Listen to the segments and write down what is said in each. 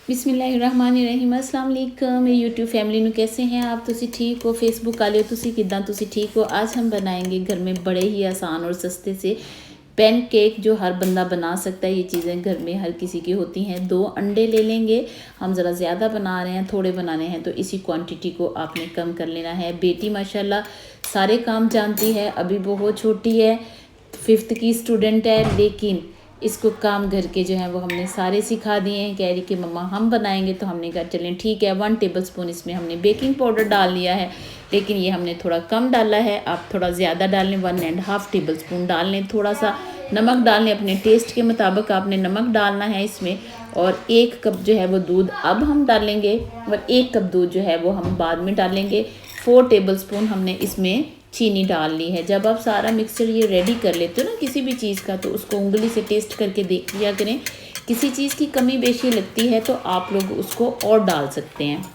बिस्मिल्लाहिर्रहमानिर्रहीम अस्सलाम वालेकुम मेरी यूट्यूब फैमिली ਨੂੰ कैसे हैं आप। ਤੁਸੀਂ ठीक हो फेसबुक वाले हो ਤੁਸੀਂ किदा ਤੁਸੀਂ ठीक हो। आज हम बनाएंगे घर में बड़े ही आसान और सस्ते से पैन केक जो हर बंदा बना सकता है। ये चीज़ें घर में हर किसी की होती हैं। 2 अंडे ले लेंगे, हम ज़रा ज़्यादा बना रहे हैं, थोड़े बनाने हैं तो इसी क्वांटिटी को आपने कम कर लेना है। बेटी माशाल्लाह सारे काम जानती है, अभी बहुत छोटी है, 5th की स्टूडेंट है, लेकिन इसको काम घर के जो है वो हमने सारे सिखा दिए हैं। कह रही कि मम्मा हम बनाएंगे, तो हमने कहा चलें ठीक है। 1 टेबलस्पून इसमें हमने बेकिंग पाउडर डाल लिया है, लेकिन ये हमने थोड़ा कम डाला है, आप थोड़ा ज़्यादा डाल लें, 1.5 टेबलस्पून डाल लें। थोड़ा सा नमक डाल लें, अपने टेस्ट के मुताबिक आपने नमक डालना है इसमें। और 1 कप जो है वो दूध अब हम डालेंगे और 1 कप दूध जो है वो हम बाद में डालेंगे। 4 टेबलस्पून हमने इसमें चीनी डाल ली है। जब आप सारा मिक्सचर ये रेडी कर लेते हो ना किसी भी चीज़ का, तो उसको उंगली से टेस्ट करके देख लिया करें। किसी चीज़ की कमी बेशी लगती है तो आप लोग उसको और डाल सकते हैं।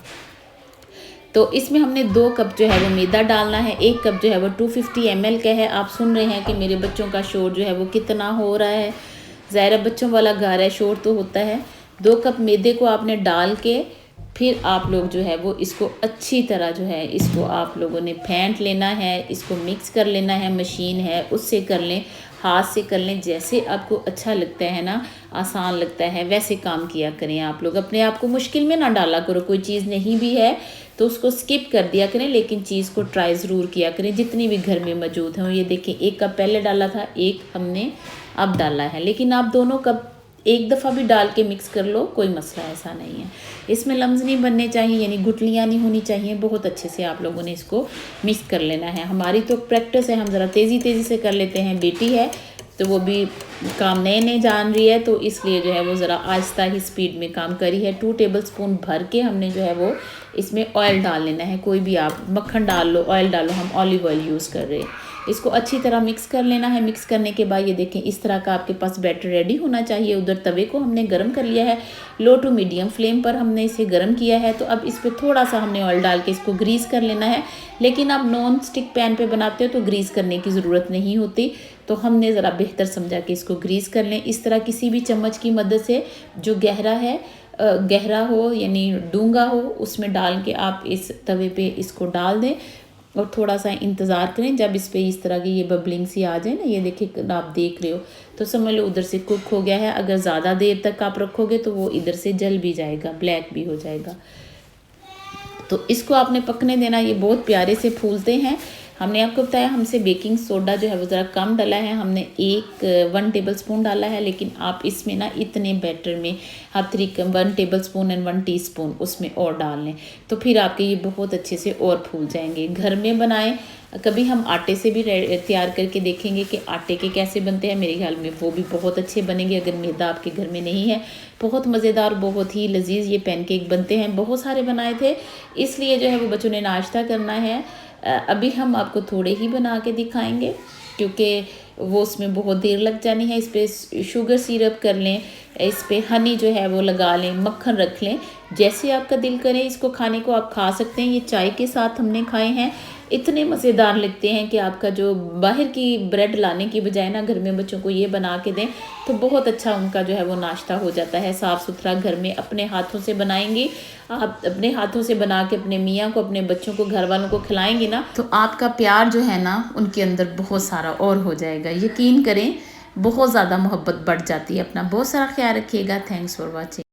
तो इसमें हमने 2 कप जो है वो मैदा डालना है। 1 कप जो है वो 250 ml का है। आप सुन रहे हैं कि मेरे बच्चों का शोर जो है वो कितना हो रहा है। ज़ाहिर बच्चों वाला घर है, शोर तो होता है। 2 कप मैदे को आपने डाल के फिर आप लोग जो है वो इसको अच्छी तरह जो है इसको आप लोगों ने फेंट लेना है, इसको मिक्स कर लेना है। मशीन है उससे कर लें, हाथ से कर लें, जैसे आपको अच्छा लगता है ना, आसान लगता है वैसे काम किया करें। आप लोग अपने आप को मुश्किल में ना डाला करो। कोई चीज़ नहीं भी है तो उसको स्किप कर दिया करें, लेकिन चीज़ को ट्राई ज़रूर किया करें जितनी भी घर में मौजूद हों। ये देखें 1 कप पहले डाला था, 1 हमने अब डाला है, लेकिन आप दोनों कप एक दफ़ा भी डाल के मिक्स कर लो, कोई मसला ऐसा नहीं है। इसमें लम्स नहीं बनने चाहिए, यानी गुठलियाँ नहीं होनी चाहिए। बहुत अच्छे से आप लोगों ने इसको मिक्स कर लेना है। हमारी तो प्रैक्टिस है, हम ज़रा तेज़ी से कर लेते हैं। बेटी है तो वो भी काम नए नए जान रही है, तो इसलिए जो है वो ज़रा आहिस्ता ही स्पीड में काम करी है। 2 टेबलस्पून भर के हमने जो है वो इसमें ऑयल डाल लेना है। कोई भी आप मक्खन डाल लो, ऑयल डालो, हम ऑलिव ऑयल यूज़ कर रहे हैं। इसको अच्छी तरह मिक्स कर लेना है। मिक्स करने के बाद ये देखें इस तरह का आपके पास बैटर रेडी होना चाहिए। उधर तवे को हमने गर्म कर लिया है, लो टू मीडियम फ्लेम पर हमने इसे गर्म किया है। तो अब इस पर थोड़ा सा हमने ऑयल डाल के इसको ग्रीस कर लेना है। लेकिन आप नॉन स्टिक पैन पे बनाते हो तो ग्रीस करने की ज़रूरत नहीं होती, तो हमने ज़रा बेहतर समझा कि इसको ग्रीस कर लें। इस तरह किसी भी चम्मच की मदद से जो गहरा हो यानी डूंगा हो, उसमें डाल के आप इस तवे पे इसको डाल दें और थोड़ा सा इंतज़ार करें। जब इस पे इस तरह की ये बबलिंग सी आ जाए ना, ये देखिए आप देख रहे हो, तो समझ लो उधर से कुक हो गया है। अगर ज़्यादा देर तक आप रखोगे तो वो इधर से जल भी जाएगा, ब्लैक भी हो जाएगा। तो इसको आपने पकने देना। ये बहुत प्यारे से फूलते हैं। हमने आपको बताया हमसे बेकिंग सोडा जो है वो ज़रा कम डाला है, हमने 1 टेबलस्पून डाला है, लेकिन आप इसमें ना इतने बैटर में आप 1 टेबलस्पून एंड 1 टीस्पून उसमें और डाल लें, तो फिर आपके ये बहुत अच्छे से और फूल जाएंगे। घर में बनाएं। कभी हम आटे से भी तैयार करके देखेंगे कि आटे के कैसे बनते हैं। मेरे ख्याल में वो भी बहुत अच्छे बनेंगे अगर मैदा आपके घर में नहीं है। बहुत मज़ेदार, बहुत ही लजीज ये पैनकेक बनते हैं। बहुत सारे बनाए थे, इसलिए जो है वो बच्चों ने नाश्ता करना है। अभी हम आपको थोड़े ही बना के दिखाएंगे क्योंकि वो उसमें बहुत देर लग जानी है। इस पर शुगर सिरप कर लें, इस पर हनी जो है वो लगा लें, मक्खन रख लें, जैसे आपका दिल करे इसको खाने को आप खा सकते हैं। ये चाय के साथ हमने खाए हैं, इतने मज़ेदार लगते हैं कि आपका जो बाहर की ब्रेड लाने की बजाय ना घर में बच्चों को ये बना के दें तो बहुत अच्छा उनका जो है वो नाश्ता हो जाता है। साफ़ सुथरा घर में अपने हाथों से बनाएंगी, आप अपने हाथों से बना के अपने मियाँ को, अपने बच्चों को, घर वालों को खिलाएंगी ना, तो आपका प्यार जो है ना उनके अंदर बहुत सारा और हो जाएगा। यकीन करें बहुत ज़्यादा मोहब्बत बढ़ जाती है। अपना बहुत सारा ख्याल रखिएगा। Thanks for watching.